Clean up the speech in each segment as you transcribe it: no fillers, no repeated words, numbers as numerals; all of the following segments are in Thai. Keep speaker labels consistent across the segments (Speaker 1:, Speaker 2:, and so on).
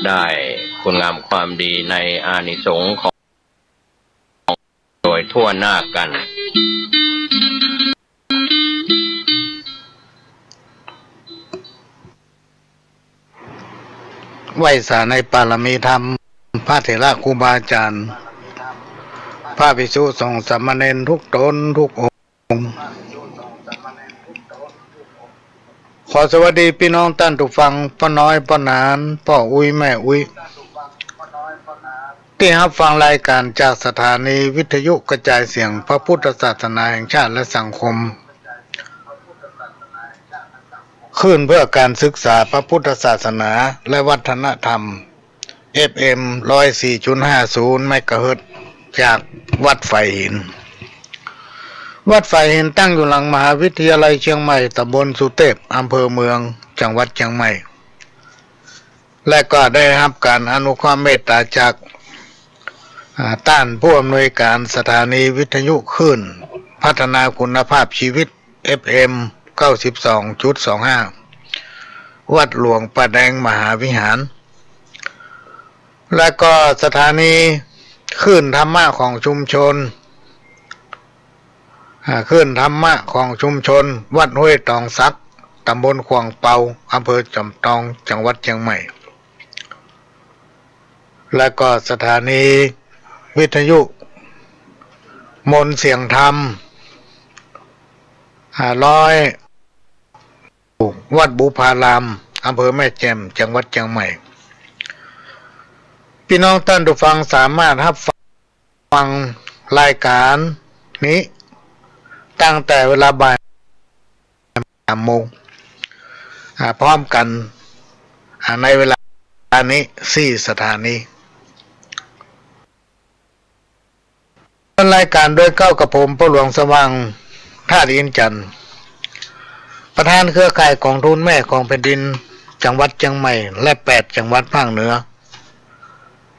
Speaker 1: ได้คุณงามความดีในอานิสงส์ของโดยทั่วหน้ากัน
Speaker 2: ไหวสาในปารมีธรรมพระเถระครูบาอาจารย์พระภิกษุสงฆ์สามเณรทุกตนทุกองค์ขอสวัสดีพี่น้องท่านทุกฟังพ่อน้อยพ่อนานพ่ออุ้ยแม่อุ้ยที่รับฟังรายการจากสถานีวิทยุกระจายเสียงพระพุทธศาสนาแห่งชาติและสังคมขึ้นเพื่อการศึกษาพระพุทธศาสนาและวัฒนธรรม FM 104.50 เมกะเฮิรตซ์จากวัดไฟหินวัดไฟหินตั้งอยู่หลังมหาวิทยาลัยเชียงใหม่ตำบลสุเทพอำเภอเมืองจังหวัดเชียงใหม่และก็ได้รับการอนุเคราะห์เมตตาจากต้านผู้อำนวยการสถานีวิทยุคลื่นพัฒนาคุณภาพชีวิต FM 92.25 วัดหลวงป่าแดงมหาวิหารและก็สถานีคลื่นธรรมะของชุมชนคลื่นธรรมะของชุมชนวัดห้วยตองซักตำบลขวางเปาอำเภอจอมทองจังหวัดเชียงใหม่และก็สถานีวิทยุมนต์เสียงธรรมวัดบุพารามอำเภอแม่แจ่มจังหวัดเชียงใหม่พี่น้องท่านผู้ฟังสามารถรับฟังรายการนี้ตั้งแต่เวลาบ่าย3 โมงพร้อมกันในเวลานี้4 สถานีรายการโดยเข้ากับผมพ่อหลวงสว่างท่าดินจันทร์ประธานเครือข่ายกองทุนแม่ของแผ่นดินจังหวัดเชียงใหม่และ8 จังหวัดภาคเหนือ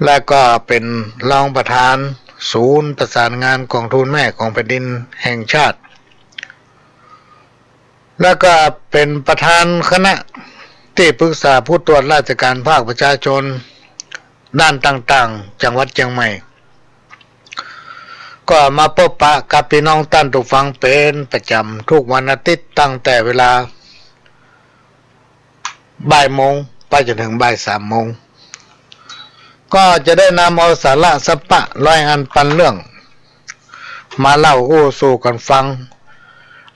Speaker 2: และก็เป็นรองประธานศูนย์ประสานงานกองทุนแม่ของแผ่นดินแห่งชาติแล้วก็เป็นประธานคณะที่ปรึกษาผู้ตรวจราชการภาคประชาชนด้านต่างๆจังหวัดเชียงใหม่ก็มาพบปะกับพี่น้องท่านผู้ฟังเป็นประจำทุกวันอาทิตย์ตั้งแต่เวลาบ่ายโมงไปจนถึงบ่าย3 โมงก็จะได้นำเอาสาระสัพพะร้อยอันปันเรื่องมาเล่าสู่กันฟัง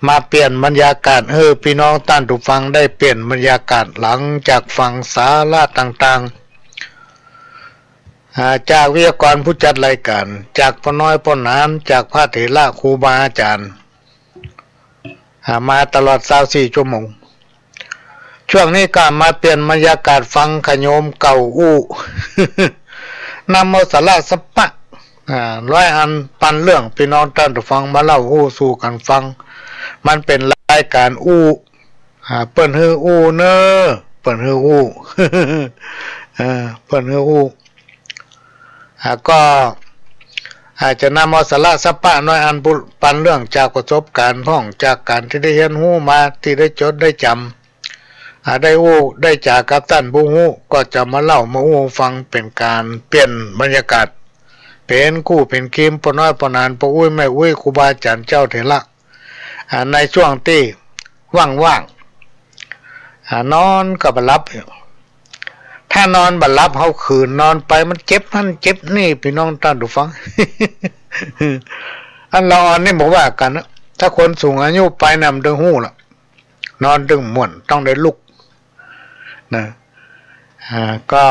Speaker 2: มาเปลี่ยนบรรยากาศพี่น้องท่านผู้ฟังได้เปลี่ยนบรรยากาศหลังจากฟังสาระต่างๆจากวิทยากรผู้จัดรายการจากพ่อน้อยพ่อนานจากพระเถระครูบาอาจารย์มาตลอด24 ชั่วโมงช่วงนี้ก็มาเปลี่ยนบรรยากาศฟังขโยมเก่านำเอาสาระสัพพะร้อยอันปันเรื่องพี่น้องท่านผู้ฟังมาเล่าสู่กันฟังมันเป็นรายการเปิ้นฮือเนอเปิ้นฮือเปิ้นฮือก็อาจจะนำเอาสาระสัพพะน้อยอันปันเรื่องจากประสบการณ์พ้องจากการที่ได้เรียนรู้มาที่ได้จดได้จำได้ได้จากกับท่านผู้รู้ก็จะมาเล่ามาฟังเป็นการเปลี่ยนบรรยากาศเป็นคู่เป็นเกมพ่อน้อยพ่อนานพ่ออุ้ยแม่อุ้ยครูบาอาจารย์เจ้าเถระในช่วงที่ว่างๆนอนก็บ่หลับถ้านอนบ่หลับเฮาคืนนอนไปมันเจ็บนั่นเจ็บนี่พี่น้องท่านผู้ฟัง อันเราอ่อนนี่บอกว่ากันนะถ้าคนสูงอายุไปนำดึงหู้ล่ะนอนดึงม่วนต้องได้ลุกนะก็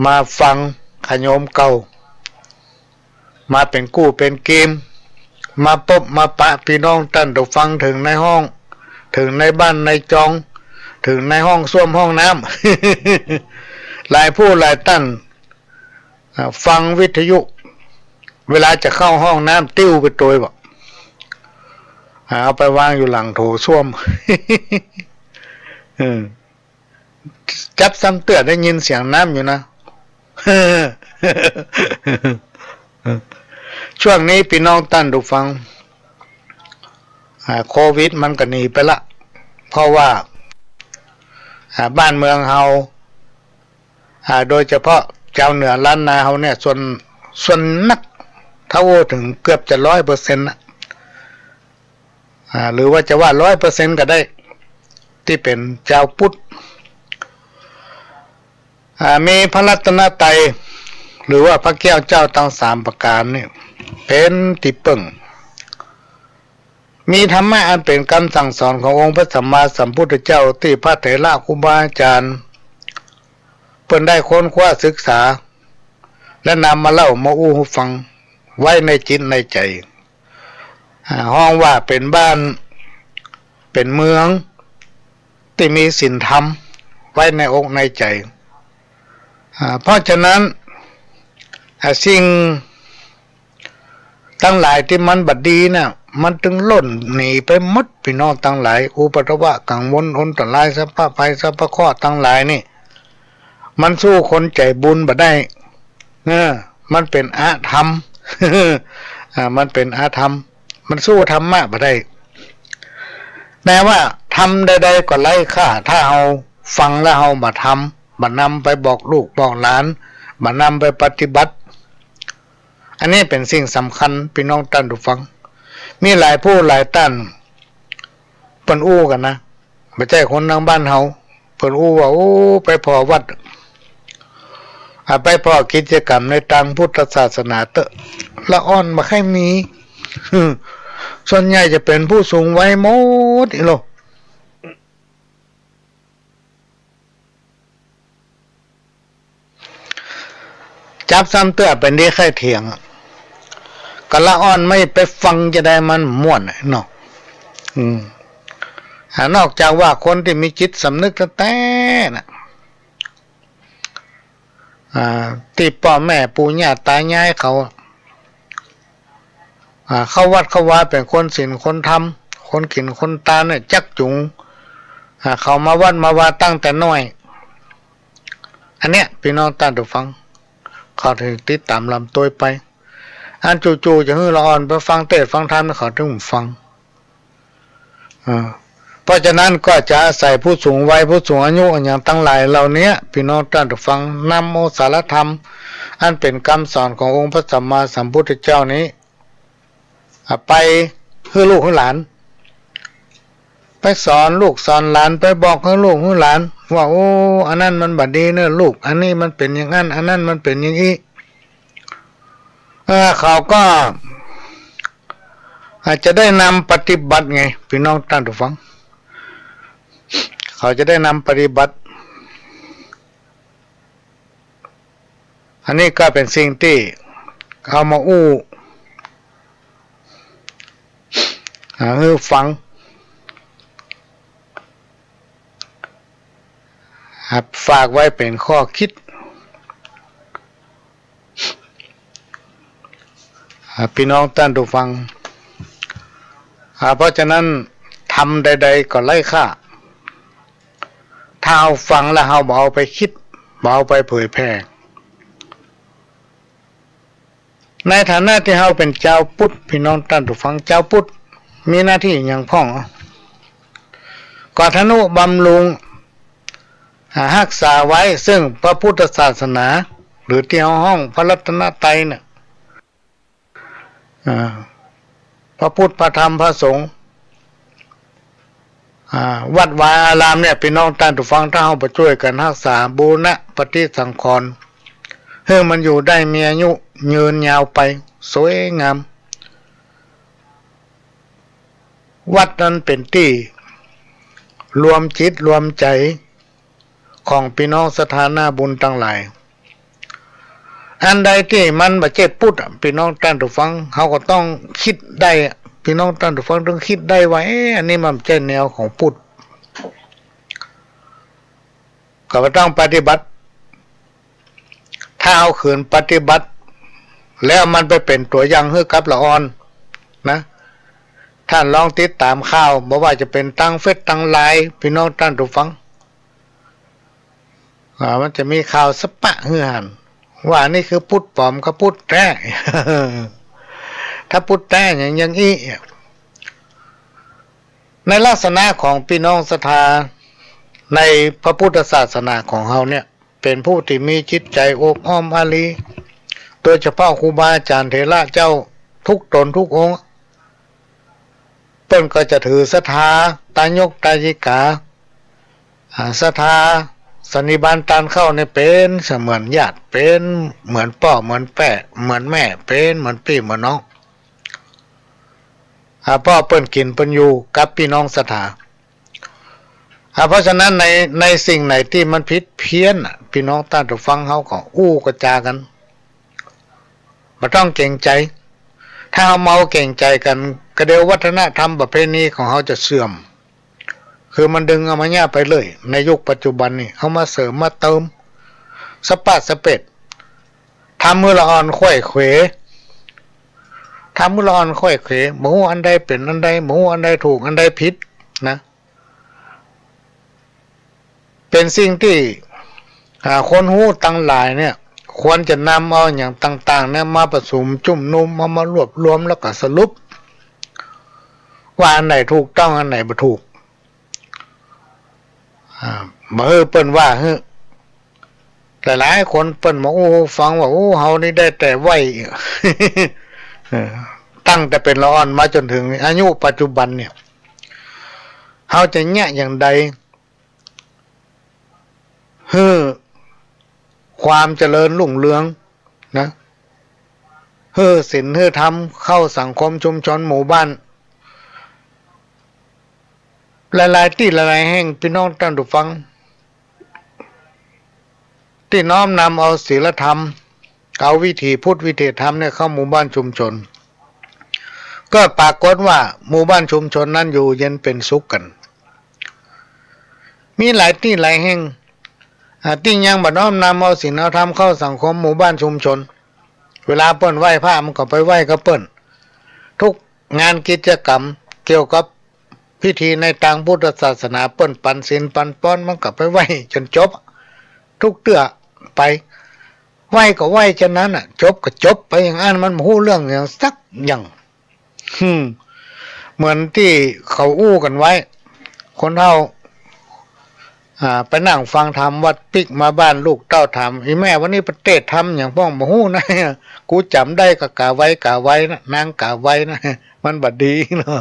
Speaker 2: มาฟังขโยมเก่ามาเป็นกู้เป็นเกมมาพบมาปะพี่น้องท่านผู้ฟังถึงในห้องถึงในบ้านในจองถึงในห้องส้วมห้องน้ำหลายผู้หลายท่านฟังวิทยุเวลาจะเข้าห้องน้ำติ้วไปตัวบอกเอาไปวางอยู่หลังโถส้วม จับซ้ำเตือนได้ยินเสียงน้ำอยู่นะ ช่วงนี้พี่น้องท่านผู้ฟังโควิดมันก็หนีไปละเพราะว่าบ้านเมืองเฮา โดยเฉพาะเจ้าเหนือล้านนาเขาเนี่ยส่วนนักเท่าถึงเกือบจะ100%นะหรือว่าจะว่า100%ก็ได้ที่เป็นเจ้าพุทธมีพระรัตนตรัยหรือว่าพระแก้วเจ้าทั้ง3ประการนี่เป็นที่พึ่งมีธรรมะอันเป็นคำสั่งสอนขององค์พระสัมมาสัมพุทธเจ้าที่พระเถระครูบาอาจารย์เพิ่นได้ค้นคว้าศึกษาและนำมาเล่ามาอู้ให้ฟังไว้ในจิตในใจห้องว่าเป็นบ้านเป็นเมืองที่มีศีลธรรมไว้ในอกในใจเพราะฉะนั้นสิ่งทั้งหลายที่มันบัดดีน่ะมันถึงล่นหนีไปหมดพี่น้องทั้งหลายอุปตวะกังวลอนตรายสัพพะภัยสัพพะข้อทั้งหลายนี่มันสู้คนใจบุญบ่ได้มันเป็นอาธรรม มันเป็นอาธรรมมันสู้ธรรมะบ่ได้แต่ว่าทำใดๆก็ไร้ค่าถ้าเอาฟังแล้วเอามาทำมานำไปบอกลูกบอกหลานมานำไปปฏิบัติอันนี้เป็นสิ่งสำคัญพี่น้องท่านผู้ฟังมีหลายผู้หลายท่านเพิ่นอู้กันนะไม่ใช่คนทางบ้านเฮาเพิ่นอู้ว่าไปพอวัดไปพอกิจกรรมในทางพุทธศาสนาเตอะละอ่อนมาให้มีส่วนใหญ่จะเป็นผู้สูงวัยหมดอีโลจับซ้ำเตื้อเป็นดีไข่เถียงกะละอ่อนไม่ไปฟังจะได้มันม่วนเนาะนอกจากว่าคนที่มีจิตสำนึกแต่น่ะที่พ่อแม่ปู่ย่าตายายเขาเข้าวัดเข้าวาเป็นคนศีลคนธรรมคนกินคนตาเนี่ยจักจุงเขามาวัดมาวาตั้งแต่น้อยอันเนี้ยพี่น้องท่านผู้ฟังเขาถึงติดตามลำตัวไปอันจู่ๆจะฮือละอ่อนไปฟังเทศน์ฟังธรรมเขาถึงฟังเพราะฉะนั้นก็จะอาศัยผู้สูงวัยผู้สูงอายุอย่างตั้งหลายเหล่านี้พี่น้องท่านผู้ฟังนำเอาสารธรรมอันเป็นคำสอนขององค์พระสัมมาสัมพุทธเจ้านี้ไปให้ลูกให้หลานไปสอนลูกสอนหลานไปบอกให้ลูกให้หลานว่าอันนั้นมันบัดดีเนอะลูกอันนี้มันเป็นอย่างนั้นอันนั้นมันเป็นอย่างนี้เขาก็อาจจะได้นำปฏิบัติไงพี่น้องท่านผู้ฟังเขาจะได้นำปฏิบัติอันนี้ก็เป็นสิ่งที่เอามาอู้ให้ฟังฝากไว้เป็นข้อคิดพี่น้องท่านผู้ฟังเพราะฉะนั้นทำใดๆก็ไร้ค่าถ้าเอาฟังแล้วเอาไปคิดเอาไปเผยแพร่ในฐานะที่เราเป็นเจ้าพุทธพี่น้องท่านผู้ฟังเจ้าพุทธมีหน้าที่อย่างพ่องก็ทนุบำรุงรักษาไว้ซึ่งพระพุทธศาสนาหรือที่ห้องพระรัตนตรัยเนี่ยพระพุทธพระธรรมพระสงฆ์วัดวาอารามเนี่ยพี่น้องท่านผู้ฟังถ้าเราไปช่วยกันรักษาบูรณะปฏิสังขรณ์ให้มันอยู่ได้มีอายุยืนยาวไปสวยงามวัดนั้นเป็นที่รวมจิตรวมใจของพี่น้องสถานะบุญทั้งหลายอันใดที่มันบ่เจ็ดพุทธพี่น้องท่านผู้ฟังเขาก็ต้องคิดได้พี่น้องท่านผู้ฟังต้องคิดได้ว่าอันนี้มันใช่แนวของพุทธก็ต้องปฏิบัติถ้าเอาขืนปฏิบัติแล้วมันไปเป็นตัวอย่างให้กับละอ่อนนะท่านลองติดตามข่าวบ่ว่าจะเป็นตั้งเฟซตั้งไลน์พี่น้องท่านผู้ฟังมันจะมีข่าวสปะฮือหันว่านี่คือพุทธปลอมกับพุทธแท้ ถ้าพุทธแท้อย่างนี้ในลักษณะของพี่น้องศรัทธาในพระพุทธศาสนาของเราเนี่ย เป็นผู้ที่มีจิตใจอบอ้อมอารีโดยเฉพาะครูบาอาจารย์เถระเจ้าทุกตนทุกองค์เปิ้นก็จะถือศรัทธาตายกตายิกาศรัทธาสันนิบาตตานเข้าในเป็นเสมือนญาติเป็นเหมือนพ่อเหมือนแม่เหมือนแม่เป็นเหมือนพี่เหมือนน้องพ่อเปิ้นกินเปิ้นอยู่กับพี่น้องศรัทธาเพราะฉะนั้นในสิ่งไหนที่มันผิดเพี้ยนพี่น้องต้านผู้ฟังเขาก็กระจากันบ่ต้องเก่งใจถ้าเฮาเมาเก่งใจกันก็เดี๋ยววัฒนธรรมประเพณีของเขาจะเสื่อมคือมันดึงเอามาแย่ไปเลยในยุคปัจจุบันนี่เขามาเสริมมาเติมสปะสะเป็ดทำมือละอ่อนค่อยเขวทำมือละอ่อนค่อยเขวหมูอันใดเป็นอันใดหมูอันใดถูกอันใดผิดนะเป็นสิ่งที่คนหู้ตั้งหลายเนี่ยควรจะนำเอาอย่างต่างๆเนี่ยมาผสมจุ่มนุ่มมารวบรวมแล้วก็สรุปว่าอันไหนถูกต้องอันไหนบ่ถูกบ่เปิ้นว่าหลายๆคนเปิ้นบอกฟังว่าเฮานี่ได้แต่ไหว ตั้งแต่เป็นละอ่อนมาจนถึงอายุปัจจุบันเนี่ยเฮาจะแยะอย่างใดความเจริญรุ่งเรืองนะศีลธรรมเข้าสังคมชุมชนหมู่บ้านหลายๆที่หลายๆแห่งพี่น้องท่านผู้ฟังที่น้อมนำเอาศีลธรรมเอาวิถีพุทธวิถีธรรมเนี่ยเข้าหมู่บ้านชุมชนก็ปรากฏว่าหมู่บ้านชุมชนนั้นอยู่เย็นเป็นสุขกันมีหลายที่หลายแห่งที่ยังบ่น้อมนำเอาศีลธรรมเข้าสังคมหมู่บ้านชุมชนเวลาเปิ้นไหว้พระมันก็ไปไหว้กับเปิ้นทุกงานกิจกรรมเกี่ยวกับพิธีในทางพุทธศาสนาเปิ้นปันศีลปันป้อนมันก็ไปไหว้จนจบทุกเตื้อไปไหว้ก็ไหว้ฉะนั้นจบก็จบไปอย่างนั้นมันบ่ฮู้เรื่องอย่างสักอย่างเหมือนที่เขากันไว้คนเฮาไปนั่งฟังธรรมวัดปิกมาบ้านลูกเต้าถามอีแม่วันนี้ประเทศทำอย่างป้องบ่ฮู้นะกูจำได้ก็กะไว้นะนางกะไว้นะมันบัดดีเนาะ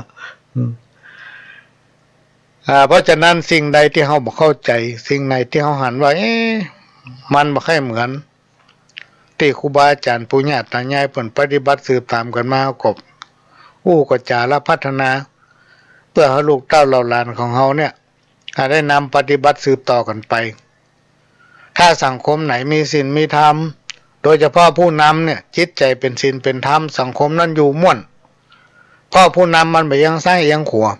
Speaker 2: เพราะฉะนั้นสิ่งใดที่เฮาบ่เข้าใจสิ่งไหนที่เฮาหันว่ามันบ่ค่อยเหมือนที่ครูบาอาจารย์ปู่ย่าตายายเพิ่นปฏิบัติสืบตามกันมาก็ก็จาละพัฒนาเพื่อให้ลูกเต้าเหล่าหลานของเฮาเนี่ยได้นำปฏิบัติสืบต่อกันไปถ้าสังคมไหนมีศีลมีธรรมโดยเฉพาะผู้นำเนี่ยจิตใจเป็นศีลเป็นธรรมสังคมนั้นอยู่ม่วนเพราะผู้นำมันบ่ยังซ้ายยังขวา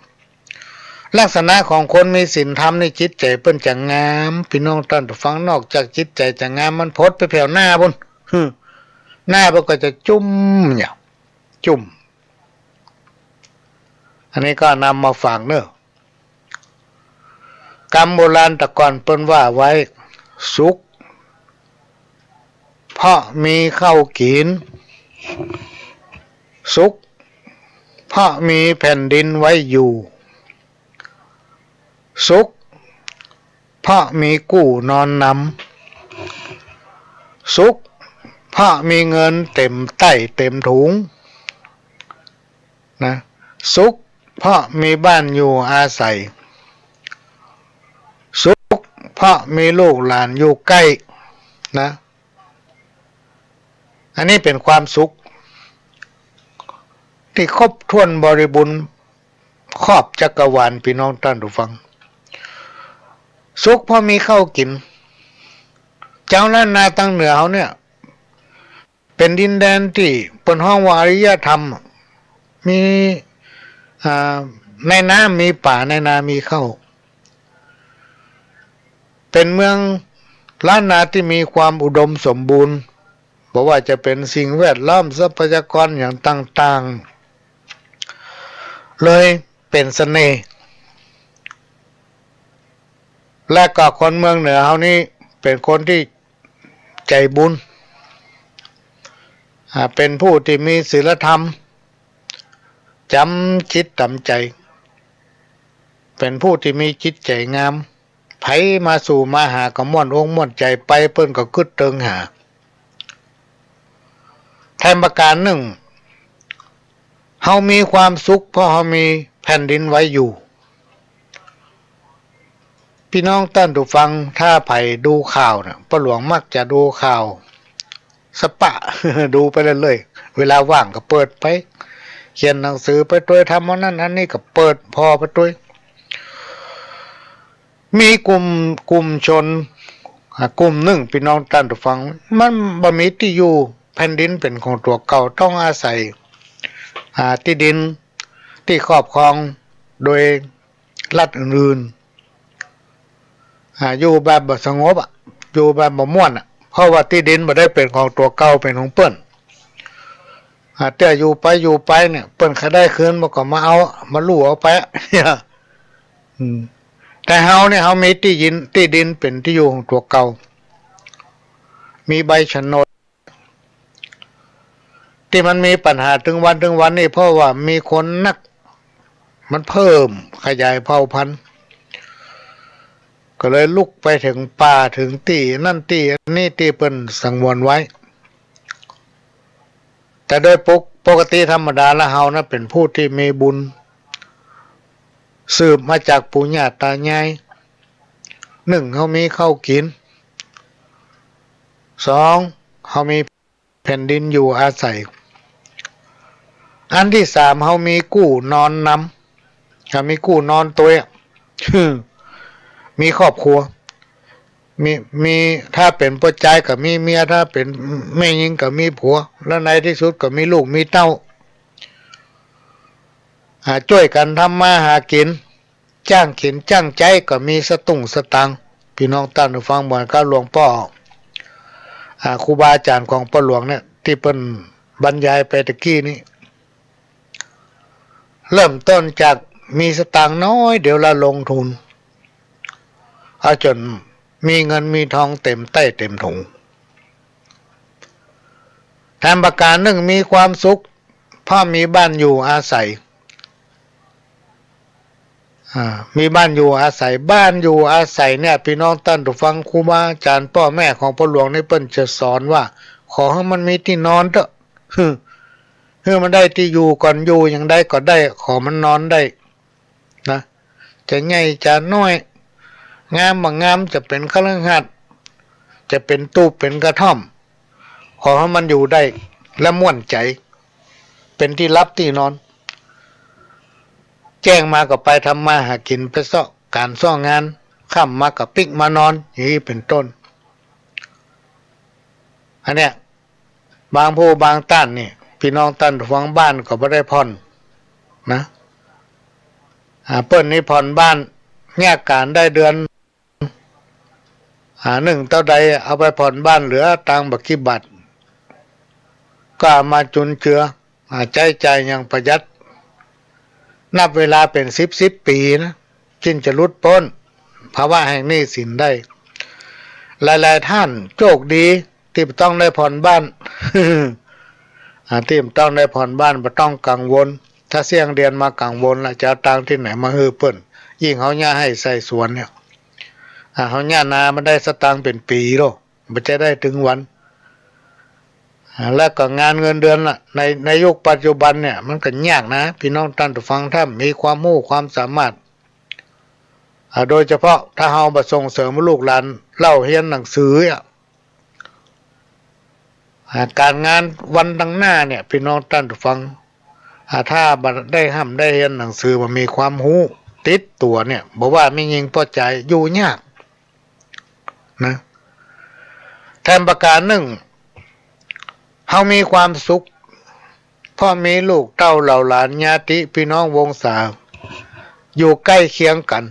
Speaker 2: ลักษณะของคนมีศีลธรรมในจิตใจเปิ้นจะงามพี่น้องท่านฟังนอกจากจิตใจจะงามมันพดไปแผ่วหน้าพุ่นหน้ามันก็จะจุ่มเนี่ยจุ่มอันนี้ก็นำมาฝากเนอะกรรมโบราณแต่ก่อนเปิ้นว่าไว้สุขเพราะมีข้าวกินสุขเพราะมีแผ่นดินไว้อยู่สุขเพราะมีกู้นอนนำสุขเพราะมีเงินเต็มใต้เต็มถุงนะสุขเพราะมีบ้านอยู่อาศัยสุขเพราะมีลูกหลานอยู่ใกล้นะอันนี้เป็นความสุขที่ครบถ้วนบริบูรณ์ครอบจักรวาลพี่น้องท่านผู้ฟังสุขเพราะมีข้าวกินเจ้าล้านนาตั้งเหนือเขาเนี่ยเป็นดินแดนที่เป็นห้องวาริยธรรมมีในน้ำมีป่าในนามีข้าวเป็นเมืองล้านนาที่มีความอุดมสมบูรณ์บอกว่าจะเป็นสิ่งแวดล้อมทรัพยากรอย่างต่างๆเลยเป็นเสน่ห์และก็คนเมืองเหนือเฮานี่เป็นคนที่ใจบุญเป็นผู้ที่มีศีลธรรมจำจิตจำใจเป็นผู้ที่มีจิตใจงาม ไผมาสู่มาหาก็ม่วนอกม่วนใจไปเปิ้นก็กึดเติงหาแทนประการหนึ่งเฮามีความสุขเพราะเฮามีแผ่นดินไว้อยู่พี่น้องท่านผู้ฟังถ้าไผดูข่าวน่ะพ่อหลวงมักจะดูข่าวสปะ ดูไปเรื่อยๆเวลาว่างก็เปิดไปเขียนหนังสือไปด้วยทำอันนั้นอันนี้ก็เปิดพอไปด้วยมีกลุ่มชนกลุ่มหนึ่งพี่น้องท่านผู้ฟังมันบ่มีที่อยู่แผ่นดินเป็นของตัวเก่าต้องอาศัยที่ดินที่ครอบครองโดยรัฐอื่นๆอยู่แบบบ่สงบอยู่แบบบ่ม่วนเพราะว่าที่ดินบ่ได้เป็นของตัวเก่าเป็นของเปิ้นแต่อยู่ไปเนี่ยเปิ้นเขาได้คืนบ่ก็มาเอามาลู่เอาไปแต่เฮาเนี่ยเฮามีที่ดินเป็นที่อยู่ของตัวเก่ามีใบโฉนดที่มันมีปัญหาถึงวันนี่เพราะว่ามีคนนักมันเพิ่มขยายเผ่าพันธุ์ก็เลยลุกไปถึงป่าถึงที่นั่นที่นี่ที่เปิ้นสังวนไว้แต่โดยปกติธรรมดาแล้วเฮานะเป็นผู้ที่มีบุญสืบมาจากปู่ย่าตายายหนึ่งเฮามีข้าวกินสองเฮามีแผ่นดินอยู่อาศัยอันที่สามเฮามีกู้นอนนำถ้ามีกู้นอนตัวมีครอบครัวมีถ้าเป็นผู้ชายก็มีเมียถ้าเป็นแม่หญิงก็มีผัวแล้วในที่สุดก็มีลูกมีเต้าช่วยกันทำมาหากินจ้างขินจ้างใจก็มีสตุ้งสตังพี่น้องท่านผู้ฟังเหมือนกับหลวงพ่อครูบาอาจารย์ของพ่อหลวงเนี่ยที่เพิ่นบรรยายไปตะกี้นี้เริ่มต้นจากมีสตางค์น้อยเดี๋ยวละลงทุนเอาจนมีเงินมีทองเต็มใต้เต็มถุงแถมประการหนึ่งมีความสุขเพราะมีบ้านอยู่อาศัยมีบ้านอยู่อาศัยเนี่ยพี่น้องท่านผู้ฟังครูบาอาจารย์พ่อแม่ของพ่อหลวงในเปิ้นจะสอนว่าขอให้มันมีที่นอนเถอะมันได้ที่อยู่ก่อนอยู่อย่างใดก็ได้ขอมันนอนได้นะจะใหญ่จะน้อยงามบางงามจะเป็นคฤหัสถ์จะเป็นตู้เป็นกระท่อมขอให้มันอยู่ได้และม่วนใจเป็นที่รับที่นอนแจ้งมาก็ไปทำมาหากินไปซ้อการซ้องานค่ำมากับปิกมานอนอย่างนี้เป็นต้นอันเนี้ยบางผู้บางท่านนี่พี่น้องท่านฟังบ้านก็ไม่ได้ผ่อนนะเปิ้นนี่ผ่อนบ้านแยกการได้เดือนหนึ่งเท่าใดเอาไปผ่อนบ้านเหลือตังบักกี่บาทก็มาจุนเจือใจอย่างประหยัดนับเวลาเป็น10 ปีนะจึงจะลุดพ้นภาวะแห่งหนี้สินได้หลายๆท่านโชคดีที่ต้องได้ผ่อนบ้าน ที่ต้องได้ผ่อนบ้านไม่ต้องกังวลถ้าเสี่ยงเดือนมากังวลละจะเอาตังที่ไหนมาฮือเปิ้นยิ่งเขาย่าให้ใส่สวนเนี่ยเขาย่านามันได้สตางค์เป็นปีหรอกมันจะได้ถึงวันแล้วก็งานเงินเดือนล่ะในยุคปัจจุบันเนี่ยมันก็ยากนะพี่น้องท่านผู้ฟังถ้ามีความรู้ความสามารถโดยเฉพาะถ้าเฮาบ่ส่งเสริมลูกหลานเล่าเรียนหนังสือการงานวันดังหน้าเนี่ยพี่น้องท่านผู้ฟังถ้าบ่ได้ได้เรียนหนังสือบ่มีความรู้ติดตัวเนี่ยบ่ว่าไม่ยิงพอใจอยู่ยากนะแทนประการหนึ่งเฮามีความสุขเพราะมีลูกเต้าเหล่าหลานญาติพี่น้องวงศาอยู่ใกล้เคียงกัน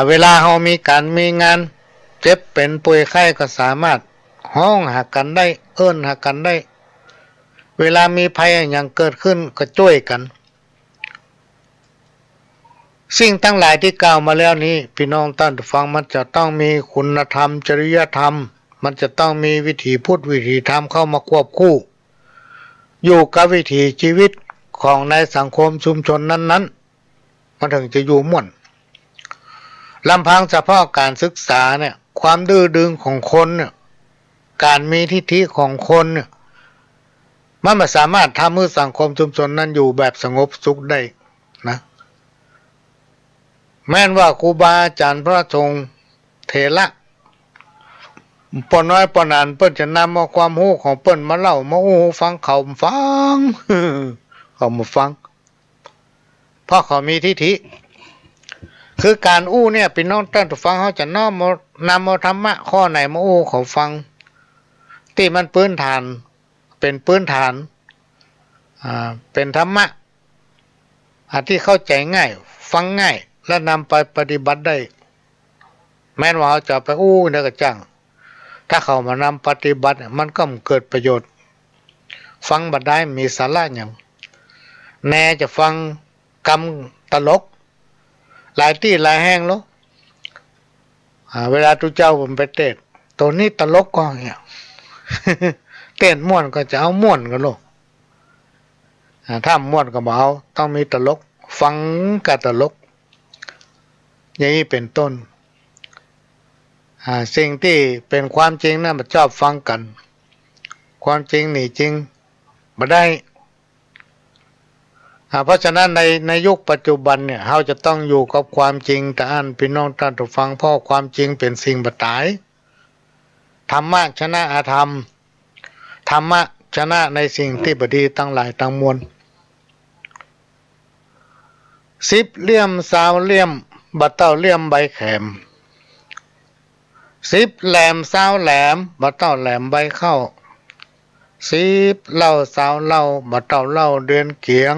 Speaker 2: เวลาเฮามีงานเจ็บเป็นป่วยไข้ก็สามารถห้องหากันได้เอิ้นหากันได้เวลามีภัยอย่างเกิดขึ้นก็ช่วยกันสิ่งทั้งหลายที่กล่าวมาแล้วนี้พี่น้องท่านฟังมันจะต้องมีคุณธรรมจริยธรรมมันจะต้องมีวิถีพูดวิถีธรรมเข้ามาควบคู่ อยู่กับวิถีชีวิตของในสังคมชุมชนนั้นๆมันถึงจะอยู่ม่วนลำพังเฉพาะการศึกษาเนี่ยความดื้อดึงของคนเนี่ยการมีทิฐิของคนเนี่ยมันไม่สามารถทำให้สังคมชุมชนนั้นอยู่แบบสงบสุขได้นะแม้นว่าครูบาอาจารย์พระสงฆ์เถระปอน้อยปอนานเปิ้นจะนำเอาความรู้ของเปิ้นมาเล่ามาอู้ฟังเขาฟัง เขามาฟังเพราะเขามีทิฐิคือการอู้เนี่ยพี่น้องท่านผู้ฟังเขาจะนำเอาธรรมะข้อไหนมาอู้เขาฟังที่มันพื้นฐานเป็นพื้นฐานเป็นธรรมะที่เข้าใจง่ายฟังง่ายและนำไปปฏิบัติได้แม้นว่าเขาจะไปอู้เนี่ยก็จังถ้าเขามานำปฏิบัติมันก็เกิดประโยชน์ฟังบัดได้มีสาระอย่างแน่จะฟังกำตลกหลายที่หลายแห่งแล้วเวลาทุเจ้าผมไปเต้นตัวนี้ตลกก็เนี่ย เต้นม่วนก็จะเอาม่วนกันโลกถ้าม่วนก็บ่เอาต้องมีตลกฟังกับตลกอย่างนี้เป็นต้นสิ่งที่เป็นความจริงนะมันชอบฟังกันความจริงนี่จริงบ่ได้เพราะฉะนั้นในยุคปัจจุบันเนี่ยเราจะต้องอยู่กับความจริงแต่อันพี่น้องท่านผู้ฟังเพราะความจริงเป็นสิ่งบ่ตายธรรมะชนะอาธรรมธรรมะชนะในสิ่งที่บดีทั้งหลายทั้งมวล10 เหลี่ยม20 เหลี่ยมบ่เต้าเหลี่ยมใบแขม10 แหลม20 แหลมบ่เต้าแหลมใบเข้า10 เหล้า20 เหล้าบ่เต้าเหล้าเดือนเกียง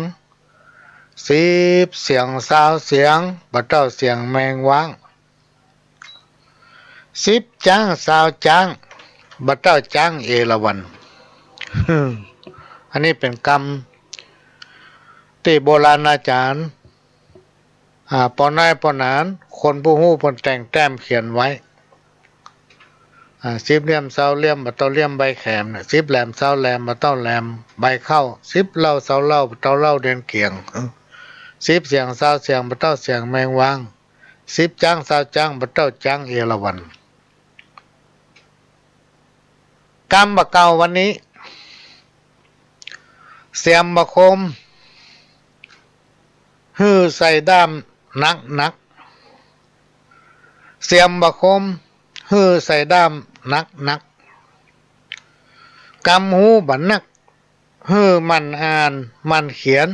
Speaker 2: 10 เสียง20 เสียงบ่เต้าเสียงแมงว้าง10 จ้าง20 จ้างบ่เต้าจ้างเอราวัณ อันนี้เป็นกรรมที่โบราณอาจารย์ปอนายปอนานคนผู้ฮู้เพิ่นแต่งแต้มเขียนไว้10 เหลี่ยม20 เหลี่ยมบ่เต้าเหลี่ยมใบแขมเนี่ย10 แหลม20 แหลมบ่เต้าแหลมใบเข้า10 เหล้า20 เหล้าบ่เต้าเหล้าเดือนเกียง10 เสียง20 เสียงบ่เต้าเสียงแมงวาง10 จ้าง20 จ้างบ่เต้าจ้างเอราวัณกรรมบ่เก่าวันนี้เสียมบะคมฮือใส่ด้ามนักเสียมบะคมฮือใส่ด้ามนักกำหูบันนักฮือมันอ่านมันเขียน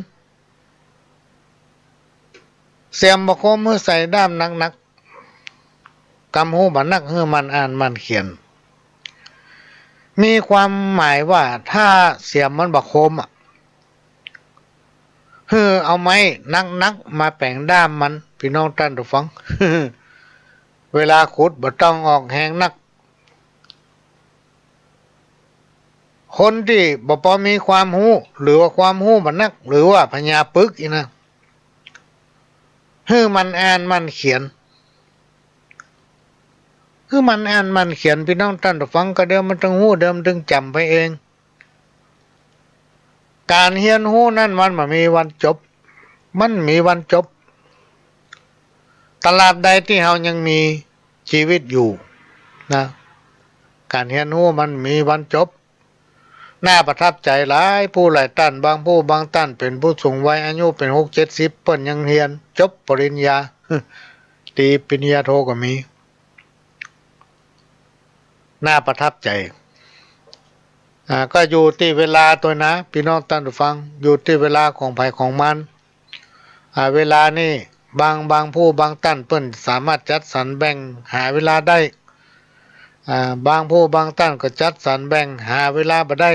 Speaker 2: เสียมบะคมฮือใส่ด้ามนักกำหูบันนักฮือมันอ่านมันเขียนมีความหมายว่าถ้าเสียมมันบะคมเอาไม้นักมาแปลงด้ามมันพี่น้องท่านผู้ฟัง เวลาขุดบ่ต้องออกแหงนักคนที่บ่พอมีความรู้หรือว่าความรู้มันนักหรือว่าพญาปึกอีนะมันอ่านมันเขียนมันอ่านมันเขียนพี่น้องท่านผู้ฟังก็เดี๋ยวมันต้องรู้เดิมถึงจำไปเองการเรียนรู้นั้นมันไม่มีวันจบมันมีวันจบตลาดใดที่เรายังมีชีวิตอยู่นะการเรียนรู้มันมีวันจบน่าประทับใจหลายผู้หลายท่านบางผู้บางท่านเป็นผู้สูงวัยอายุเป็น60-70เปิ้นยังเรียนจบปริญญา ตีปริญญาโทก็มีน่าประทับใจก็อยู่ที่เวลาตัวนะพี่น้องท่านผู้ฟังอยู่ที่เวลาของไผของมันเวลานี่บางผู้บางท่านเปิ้นสามารถจัดสรรแบ่งหาเวลาได้บางผู้บางท่านก็จัดสรรแบ่งหาเวลาบ่ได้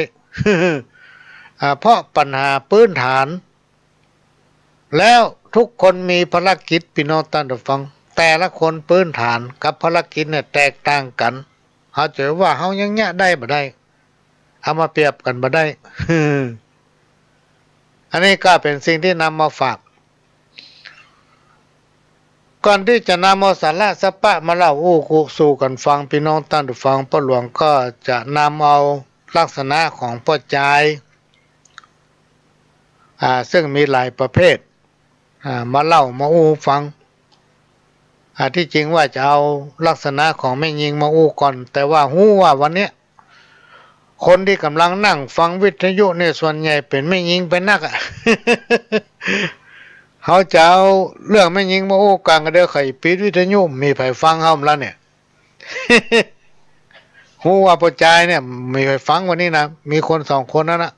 Speaker 2: เพราะปัญหาพื้นฐานแล้วทุกคนมีภารกิจพี่น้องท่านผู้ฟังแต่ละคนพื้นฐานกับภารกิจเนี่ยแตกต่างกันเขาจะว่าเขายังเงี้ยได้บ่ได้เอามาเปรียบกันบ่ได้ อันนี้ก็เป็นสิ่งที่นำมาฝากก่อนที่จะนำเอาสาระสะปะมาเล่าสู่กันฟังพี่น้องท่านผู้ฟังพ่อหลวงก็จะนำเอาลักษณะของพ่อจาย ซึ่งมีหลายประเภทมาเล่ามาอู้ฟังที่จริงว่าจะเอาลักษณะของแม่ยิงมาอู้ก่อนแต่ว่าหู้ว่าวันเนี้ยคนที่กำลังนั่งฟังวิทยุเนี่ยส่วนใหญ่เป็นแม่ยิงเป็นนักเขาจะเอาเรื่องแม่ยิงมาอู้กลางกันเด้อไข่ปิดวิทยุมีไผฟังเฮาแล้วเนี่ยหู้ว่าปจายเนี่ยมีไผฟังวันนี้นะมีคน2 คนนั่นนะ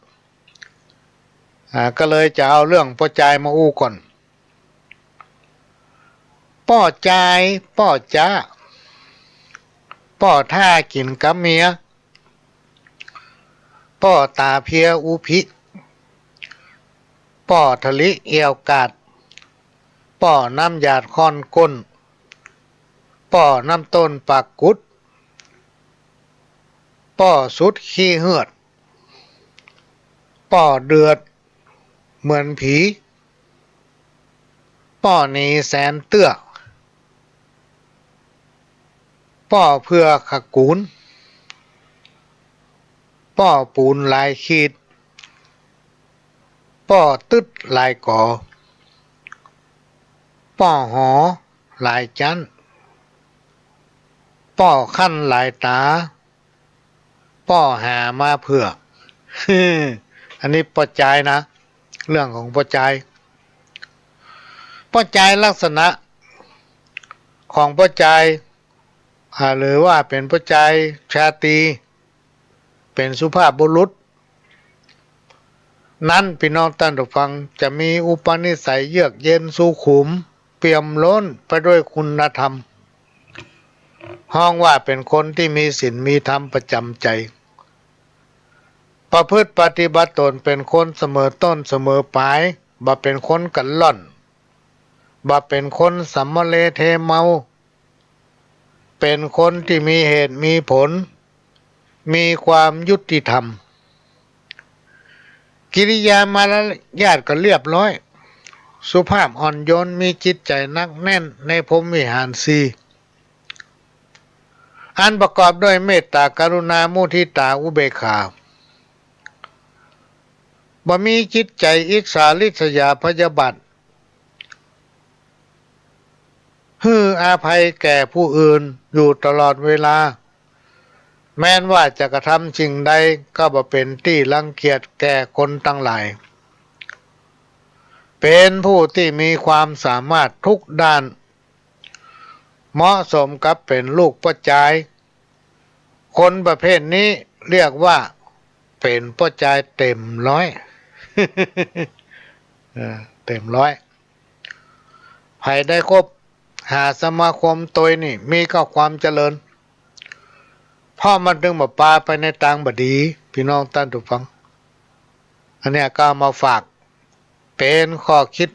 Speaker 2: ก็เลยจะเอาเรื่องปจายมาอู้ก่อนป้อจายป้อจ้าป้อท่ากินกับเมียป้อตาเพียอุพิป้อทะลิเอียวกาดป้อน้ำหยาดค่อนก้นป้อน้ำต้นปากกุดป้อสุดขี้เหือดป้อเดือดเหมือนผีป้อนีแสนเตื้อป้อเพื่อขกูนป้อปูนลายขีดป้อตึดลายก่อป้อหอลายจันป้อขั้นลายตาป้อหามาเพื่อ อันนี้ป้อจายนะเรื่องของป้อจายป้อจายลักษณะของป้อจายหรือว่าเป็นป้อจายชาตรีเป็นสุภาพบุรุษนั้นพี่น้องท่านผู้ฟังจะมีอุปนิสัยเยือกเย็นสุขุมเปี่ยมล้นไปด้วยคุณธรรมห้องว่าเป็นคนที่มีศีลมีธรรมประจำใจประพฤติปฏิบัติตนเป็นคนเสมอต้นเสมอปลายบ่เป็นคนกันล่อนบ่เป็นคนสัมมเลเทเมาเป็นคนที่มีเหตุมีผลมีความยุติธรรมกิริยามารยาทก็เรียบร้อยสุภาพอ่อนโยนมีจิตใจนักแน่นในพรหมวิหารสี่อันประกอบด้วยเมตตากรุณามุทิตาอุเบกขาบ่มีจิตใจอิจฉาริษยาพยาบาทฮืออาภัยแก่ผู้อื่นอยู่ตลอดเวลาแม้นว่าจะกระทำสิ่งใดก็บ่เป็นที่รังเกียจแก่คนทั้งหลายเป็นผู้ที่มีความสามารถทุกด้านเหมาะสมกับเป็นลูกป้อจายคนประเภทนี้เรียกว่าเป็นป้อจายเต็มร้อย เต็มร้อยใครได้ครบหาสมาคมตัวนี่มีก็ความเจริญพ่อมันดึงมาปลาไปในทางบดีพี่น้องท่านทุกฟังอันนี้ก็มาฝากเป็นข้อคิด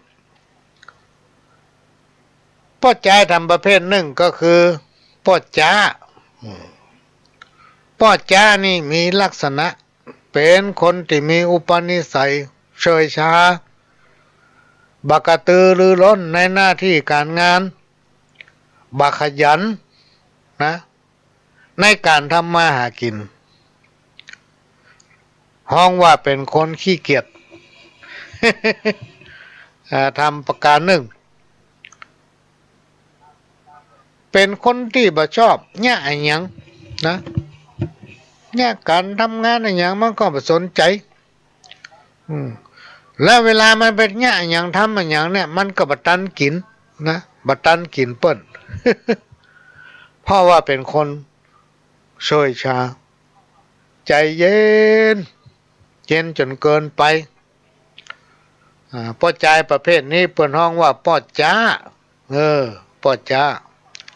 Speaker 2: ป้อจ้าทำประเภทหนึ่งก็คือป้อจ้าป้อจ้านี่มีลักษณะเป็นคนที่มีอุปนิสัยเฉยชาบักกระตือรือร้นในหน้าที่การงานบักขยันนะในการทำมาหากินห้องว่าเป็นคนขี้เกียจ ทำประการหนึ่งเป็นคนที่บ่ชอบเนี่ยอะไรหยังนะเนี่ยการทำงานอะไรหยังมันก็บ่สนใจแล้วเวลามันเป็นเนี่ยอะไรหยังทำอะไรหยังเนี่ยมันก็บ่ตันกินนะบ่ตันกินเปิ้น เพราะว่าเป็นคนเฉยชาใจเย็นเย็นจนเกินไปป้อจายประเภทนี้เปิ้นห้องว่าป้อจ้าป้อจ้า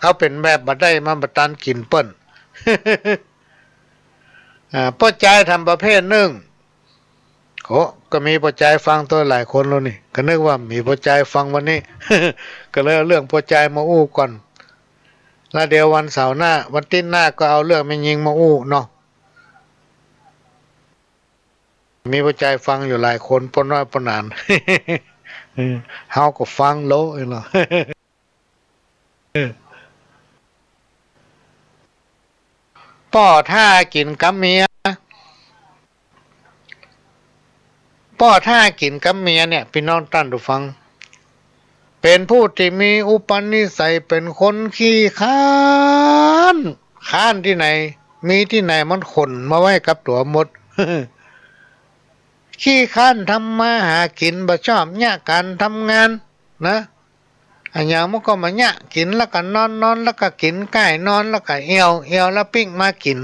Speaker 2: เขาเป็นแบบบ่ได้มาบ่ตันกินเปิ้น ป้อจายทำประเภทหนึ่งก็มีป้อจายฟังตัวหลายคนแล้วนี่ก็นึกว่ามีป้อจายฟังวันนี้ ก็เลยเอาเรื่องป้อจายมาอู้ก่อนแล้วเดี๋ยววันเสาร์หน้าวันติ้นหน้าก็เอาเรื่องแม่ยิงมาอู้เนาะมีป้อจายฟังอยู่หลายคนปนน้อยปนนาน เฮาก็ฟังโลเนาะ ป้อท่ากินกับเมีย ป้อท่ากินกับเมียเนี่ยพี่น้องท่านผู้ฟังเป็นผู้ที่มีอุปนิสัยเป็นคนขี้ค้านค้านที่ไหนมีที่ไหนมันขนมาไว้กับตัวหมด ขี้ค้านทำมาหากินบ่ชอบเนี่ยการทำงานนะอันอย่างมันก็มาเนี่ยกินแล้วก็นอนนอนแล้วก็กินใกล้นอนแล้วก็เอวเอวแล้วปิ้งมากิน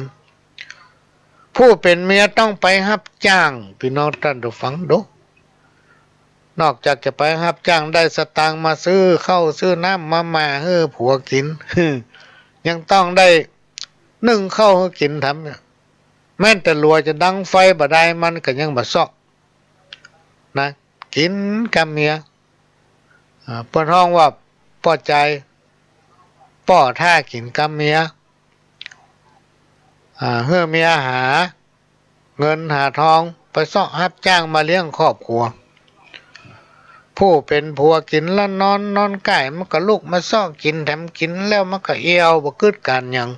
Speaker 2: ผู้เป็นเมียต้องไปรับจ้างพี่น้องท่านผู้ฟังดูนอกจากจะไปรับจ้างได้สตางค์มาซื้อข้าวซื้อน้ำมาให้ผัวกิน ยังต้องได้นึ่งข้าวให้กินทำเนี่ยแม้แต่รัวจะดังไฟบ่ได้มันก็ยังบ่ซอกนะกินกับเมียเปิ้นห้องว่าป้อใจป้อท่ากินกับเมียเพื่อเมียหาเงินหาทองไปซอกรับจ้างมาเลี้ยงครอบครัวผู้เป็นผัวกินแล้วนอนนอนใกล้มันก็ลุกมาซอกกินแถมกินแล้วมันก็เอียวบ่คิดการหยัง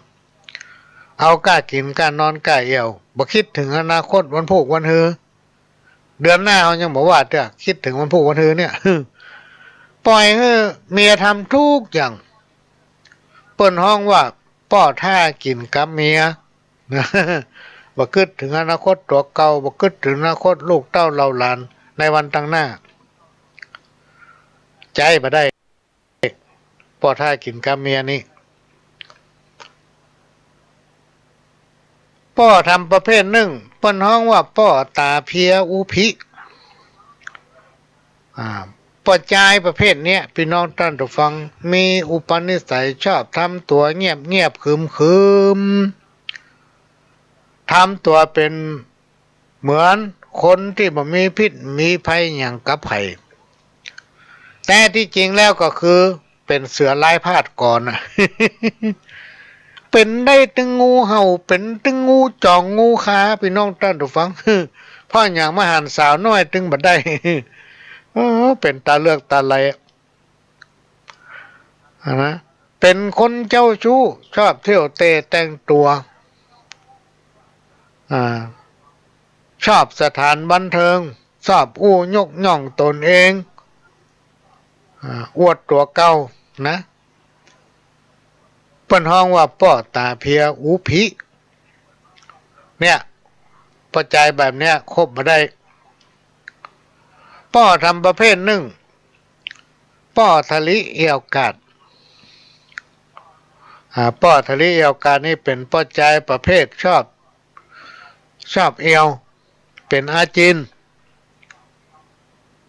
Speaker 2: เอากล้ากินกล้านอนกล้าเอียวบ่คิดถึงอนาคตวันพุกวันฮือเดือนหน้าเขายังบอกว่าเด้อคิดถึงวันพุกวันฮือเนี่ย ปล่อยให้เมียทำทุกอย่างเปิ้นห้องว่าป้อท่ากินกับเมีย บ่คิดถึงอนาคตตัวเก่าบ่คิดถึงอนาคตลูกเต้าเราหลานในวันตั้งหน้าใจบ่ได้ป้อท่ากินกับเมียนี่ป้อทำประเภทหนึ่งเปิ้นห้องว่าป้อตาเพียอุพิป้อจายประเภทเนี้ยพี่น้องท่านผู้ฟังมีอุปนิสัยชอบทำตัวเงียบเงียบคืมทำตัวเป็นเหมือนคนที่บ่มีพิษมีภัยอย่างกับไผแต่ที่จริงแล้วก็คือเป็นเสือลายพาดก่อน เป็นได้ตึงงูเห่าเป็นตึงงูจองงูขาพี่น้องท่านผู้ฟัง พ่ออย่างมหันสาวน้อยตึงบัดได้ เป็นตาเลือกตาไหลนะเป็นคนเจ้าชู้ชอบเที่ยวเตะแต่งตัวชอบสถานบันเทิงชอบอู้ยกย่องตนเองอวดตัวเก่านะเปิ้นห้องว่าป้อตาเพียอุพิเนี่ยปัจจัยแบบเนี้ยครบมาได้ป้อทำประเภทหนึ่งป้อทะลิเอี่ยวกาดป้อทะลิเอี่ยวกาดนี่เป็นปัจจัยประเภทชอบเอี่ยวเป็นอาจิน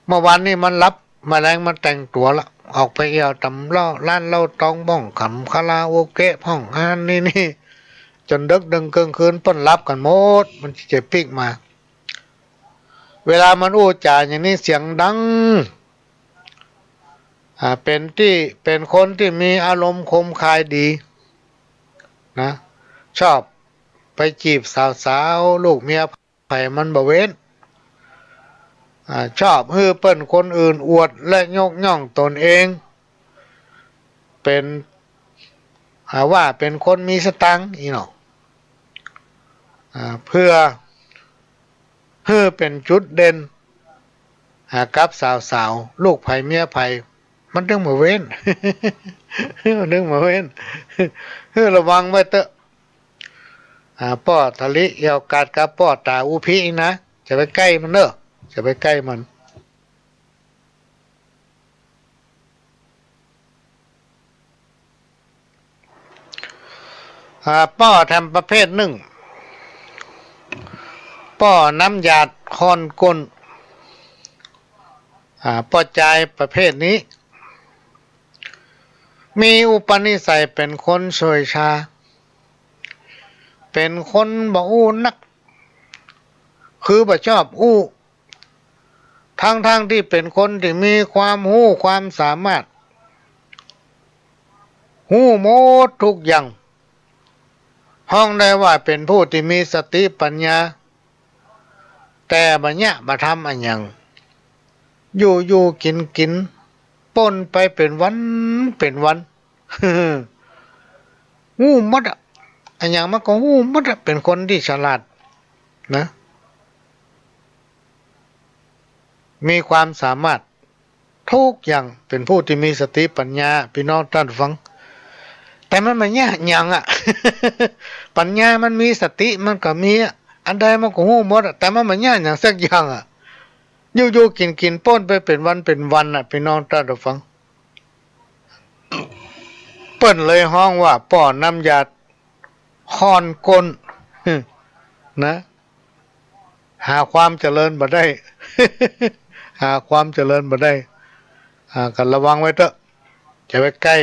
Speaker 2: เมื่อวานนี้มันรับมาแรงมันแต่งตัวละออกไปเอี่ยวตำล่อล้านเล่าตองบ้องขำคาราโอเกะห้องอ่านนี่จนดึกดึงเกินคืนต้นรับกันหมดมันจะปิกมาเวลามันอู้จาอย่างนี้เสียงดังเป็นคนที่มีอารมณ์คมคายดีนะชอบไปจีบสาวๆลูกเมียไผ่มันบ่เว้นชอบฮือเปิ้นคนอื่นอวดและยกย่องตนเองเป็นว่าเป็นคนมีสตังค์อีเนาะเพื่อฮือเป็นจุดเด่นกับสาวๆลูกไผ่เมียไผ่มันถึงมาเว้น มันถึงมาเว้น ฮือระวังไว้เถอะป้อทะลิเอี่ยวกาดกับป้อตาอุพินะจะไปใกล้มันเนอะจะไปใกล้มันป้อทำประเภทหนึ่งป้อน้ำยาดคอนก้นป้อใจประเภทนี้มีอุปนิสัยเป็นคนเฉยชาเป็นคนบ่อู้นักคือบ่ชอบอู้ทั้งที่เป็นคนที่มีความหู้ความสามารถหู้หมดทุกอย่างห้องได้ว่าเป็นผู้ที่มีสติปัญญาแต่บัญญัติมาทำอันยังอยู่กินป่นไปเป็นวันหู้มัดอันยังมันก็หู้มัดเป็นคนที่ฉลาดนะ มีความสามารถทุกอย่างเป็นผู้ที่มีสติปัญญาพี่น้องท่านฟังแต่มันไม่ยากอย่างอ่ะ ปัญญามันมีสติมันก็มีอันใดมันก็ฮู้หมดแต่มันไม่ยากอย่างสักอย่างอ่ะอยู่ๆกินป้นไปเป็นวันเป็นวันอ่ะพี่น้องท่านฟังเปิ้นเลยห้องว่าป้อนน้ำยาค้อนก้น นะหาความเจริญบ่ได้ หาความเจริญบ่ได้กันระวังไว้เถอะจะไปใกล้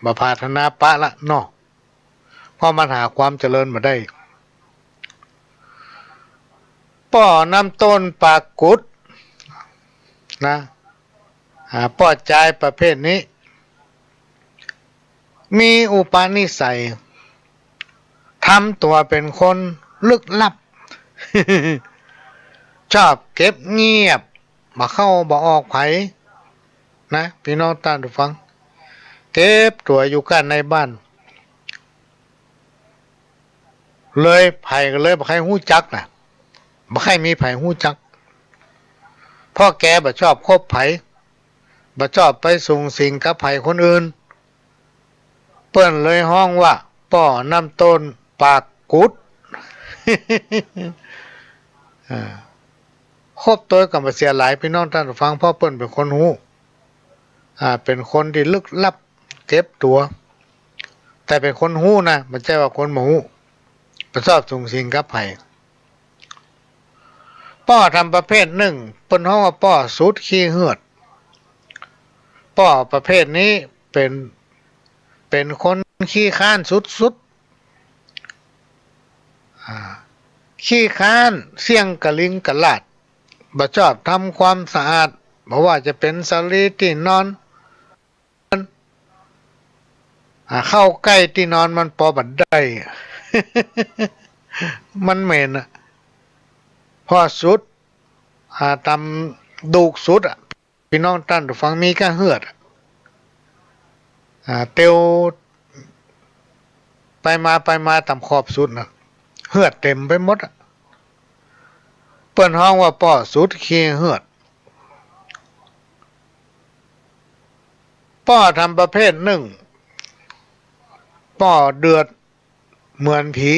Speaker 2: บ่พาธนาปะละเนาะเพราะมันหาความเจริญบ่ได้ป้อน้ำต้นปากกุดนะป้อใจประเภทนี้มีอุปนิสัยทำตัวเป็นคนลึกลับ ชอบเก็บเงียบบ่เข้าบ่ออกไผนะพี่น้องท่านผู้ฟังเก็บตัวอยู่กันในบ้านเลยไผก็เลยบ่ใครฮู้จักน่ะบ่ใครมีไผฮู้จักพ่อแกบ่ชอบคบไผบ่ชอบไปสุงสิงกับไผคนอื่นเปิ้นเลยห้องว่าป้อน้ำต้นปากกุด ครบตัวกับมาเสียหลายพี่น้องท่านฟังพ่อเปิ้นเป็นคนหูเป็นคนที่ลึกลับเก็บตัว แต่เป็นคนหูนะมันใช่ว่าคนหมูประชอบสูงสิงกับไผ่ป้อทำประเภทหนึ่งเปิ้นห้องว่าป้อสุดขี้เหือดป้อประเภทนี้เป็นคนขี้ข้านสุดขี้ข้านเสี่ยงกะลิงกะลาดบ่ชอบทำความสะอาดบ่ว่าจะเป็นสลีที่นอนเข้าใกล้ที่นอนมันพอบัดได้ มันเหม็นพอสุดทำดูกสุดพี่น้องท่านฟังมีก็เหือดเตียวไปมาต่ำขอบสุดนะเหือดเต็มไปหมดเปิ้นห้องว่าป้อสุดขี้เหือดป้อทำประเภทหนึ่งป้อเดือดเหมือนผี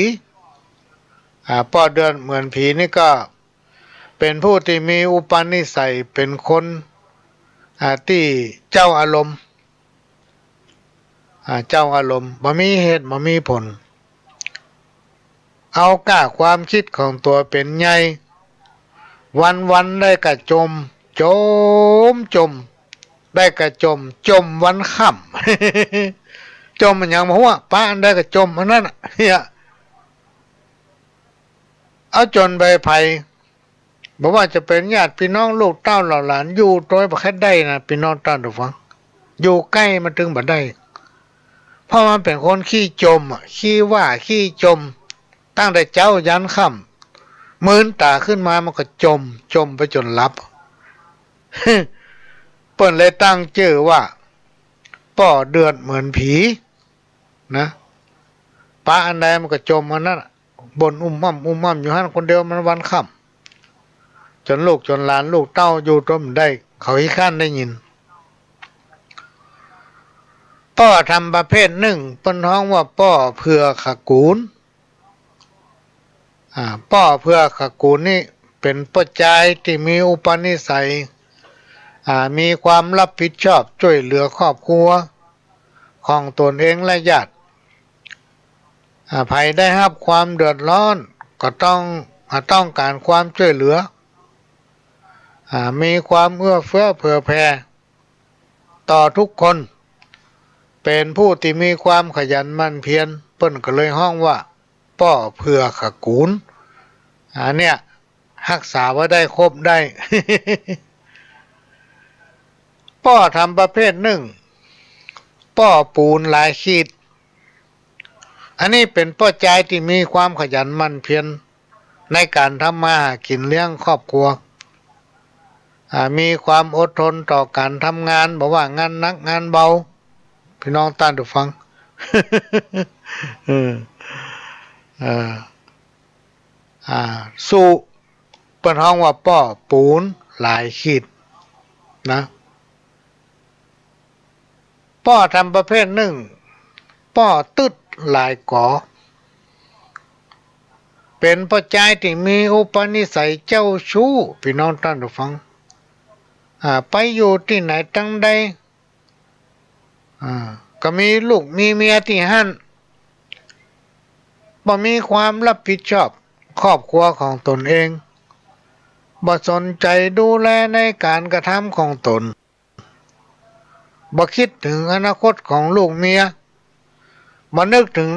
Speaker 2: ป้อเดือดเหมือนผีนี่ก็เป็นผู้ที่มีอุปนิสัยเป็นคนที่เจ้าอารมณ์บ่มีเหตุบ่มีผลเอาก้าความคิดของตัวเป็นใหญ่วันได้กระจมได้กระจมวันค่ำ จมมันยังบ่ฮู้ว่าป้าอันได้กระจมอันนั้นเนี่ยเอาจนใบไผ่บอกว่าจะเป็นญาติพี่น้องลูกเต้าเหล่าหลานอยู่โดยบ่ค่อยได้นะพี่น้องท่านผู้ฟังอยู่ใกล้มันถึงบ่ได้เพราะมันเป็นคนขี้จมขี้ว่าขี้จมตั้งแต่เจ้ายันค่ำมื้นตาขึ้นมามันก็จมไปจนหลับ เปิ้นเลยตั้งชื่อว่าป้อเดือดเหมือนผีนะป้าอันใดมันก็จมอันนั้นบนอุ้มม่ำอยู่หั่นคนเดียวมันวันค่ำจนลูกจนหลานลูกเต้าอยู่ต้มได้เขาขี้ข้านได้ยินป้อทำประเภทหนึ่งเปิ้นฮ้องว่าป้อเพื่อขกูลป้อเพื่อขกูลนี่เป็นปัจจัยที่มีอุปนิสัยมีความรับผิดชอบช่วยเหลือครอบครัวของตนเองและญาติภัยได้รับความเดือดร้อนก็ต้องการความช่วยเหลือมีความเอื้อเฟื้อเผื่อแผ่ต่อทุกคนเป็นผู้ที่มีความขยันหมั่นเพียรเปิ้นก็เลยห้องว่าป้อเพื่อขกูลเนี่ยรักษาไว้ได้ครบได้ ป้อทำประเภทหนึ่งป้อปูนหลายขีดอันนี้เป็นป้อใจที่มีความขยันหมั่นเพียรในการทำมาหากินเลี้ยงครอบครัวมีความอดทนต่อการทำงานบอกว่างานหนักงานเบาพี่น้องท่านผู้ฟัง สู้ต ปิ้นฮ้องว่าป้อปูนหลายขีดนะป้อทำประเภทหนึ่งป้อตึดหลายก่อเป็นปัจจัยที่มีอุปนิสัยเจ้าชู้พี่น้องท่านผู้ฟังไปอยู่ที่ไหนตั้งใดก็มีลูกมีเมียที่หั่นบ่มีความรับผิดชอบครอบครัวของตนเองบ่สนใจดูแลในการกระทำของตนบ่คิดถึงอนาคตของลูกเมียบ่นึกถึง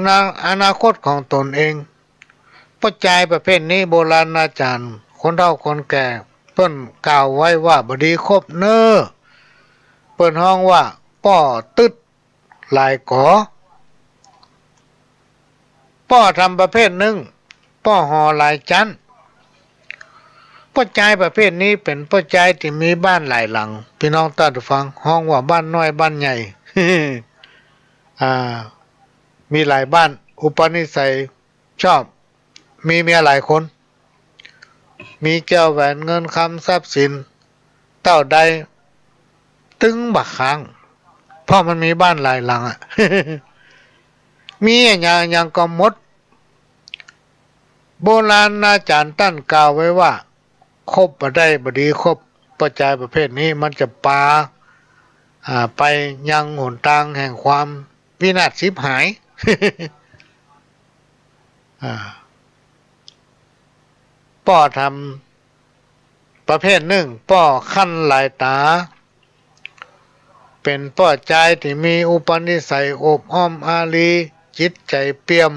Speaker 2: อนาคตของตนเองปัจจัยประเภทนี้โบราณอาจารย์คนเฒ่าคนแก่เพิ่นกล่าวไว้ว่าบ่ดีครบเน้อเปิ้นฮ้องว่าป้อตึดหลายก่อป้อทำประเภทหนึ่งป้อหอหลายชั้นปัจจัยประเภทนี้เป็นปัจจัยที่มีบ้านหลายหลังพี่น้องท่านผู้ฟังฮ้องว่าบ้านน้อยบ้านใหญ่ มีหลายบ้านอุปนิสัยชอบมีเมียหลายคนมีแก้วแหวนเงินคำทรัพย์สินเต้าใดตึงบักค้างเพราะมันมีบ้านหลายหลังมีอย่างก็หมดโบราณอาจารย์ตั้นกล่าวไว้ว่าคบบ่ได้บ่ดีคบปัจจัยประเภทนี้มันจะปาไปยังหนทางแห่งความวินาศชิบหาย ป้อทำประเภทหนึ่งป้อขั้นหลายตาเป็นป้อใจที่มีอุปนิสัยอบอ้อมอารีจิตใจเปี่ยม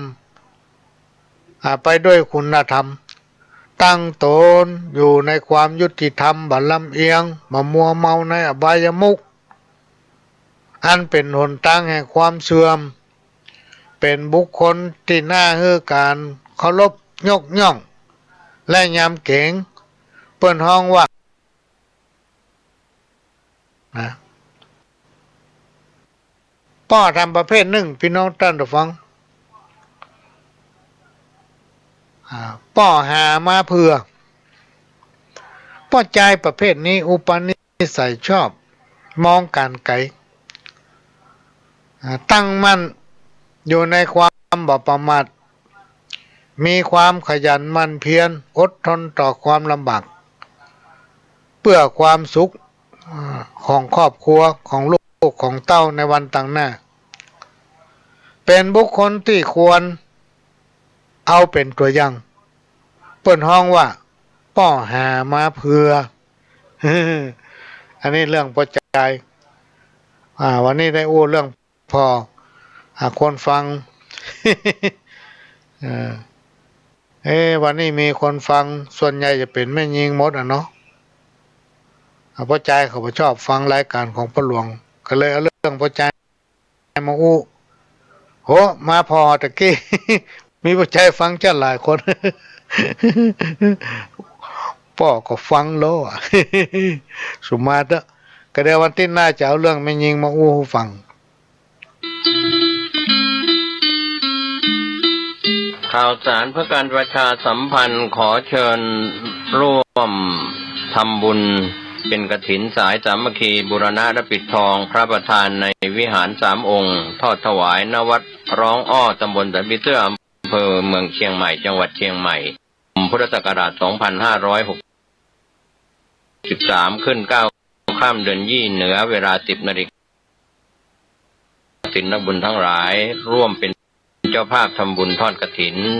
Speaker 2: ไปด้วยคุณธรรมตั้งตนอยู่ในความยุติธรรมบ่ลำเอียงบ่มัวเมาในอบายมุขอันเป็นหนทางแห่งความเสื่อมเป็นบุคคลที่น่าฮือการเคารพยกย่องและยำเก่งเปิ้นฮ้องว่าป้อทำประเภทหนึ่งพี่น้องท่านผู้ฟังป้อหามาเพื่อป้อใจประเภทนี้อุปนิสัยชอบมองการไกลตั้งมั่นอยู่ในความบ่ประมาทมีความขยันหมั่นเพียรอดทนต่อความลำบากเพื่อความสุขของครอบครัวของลูกของเต้าในวันต่างหน้าเป็นบุคคลที่ควรเอาเป็นตัวอย่างเปิ้นฮ้องว่าป้อหามาเพื่อ อันนี้เรื่องปัจจัยวันนี้ได้อู้เรื่องพอคนฟัง วันนี้มีคนฟังส่วนใหญ่จะเป็นแม่ยิงหมดเนาะเพราะใจเขาชอบฟังรายการของพ่อหลวงก็เลยเอาเรื่องปัจจัยมาอู้โหมาพอตะกี้ มีปัจจัยฟังจะหลายคน พ่อก็ฟังโล สุมาเตะก็เดี๋ยววันที่หน้าจะเอาเรื่องแม่ยิงมาอู้ให้ฟัง
Speaker 1: ข่าวสารเพื่อการประชาสัมพันธ์ขอเชิญร่วมทำบุญเป็นกฐินสายสามัคคีบูรณะและปิดทองพระประธานในวิหาร3 องค์ทอดถวายณวัดร้องอ้อตำบลสันปิเตื้ออำเภอเมืองเชียงใหม่จังหวัดเชียงใหม่พุทธศักราช 2563 ขึ้น9 ค่ำเดือนยี่เหนือเวลา 10 นาฬิกาศีลบุญทั้งหลายร่วมเป็นเจ้าภาพทำบุญทอดกฐิน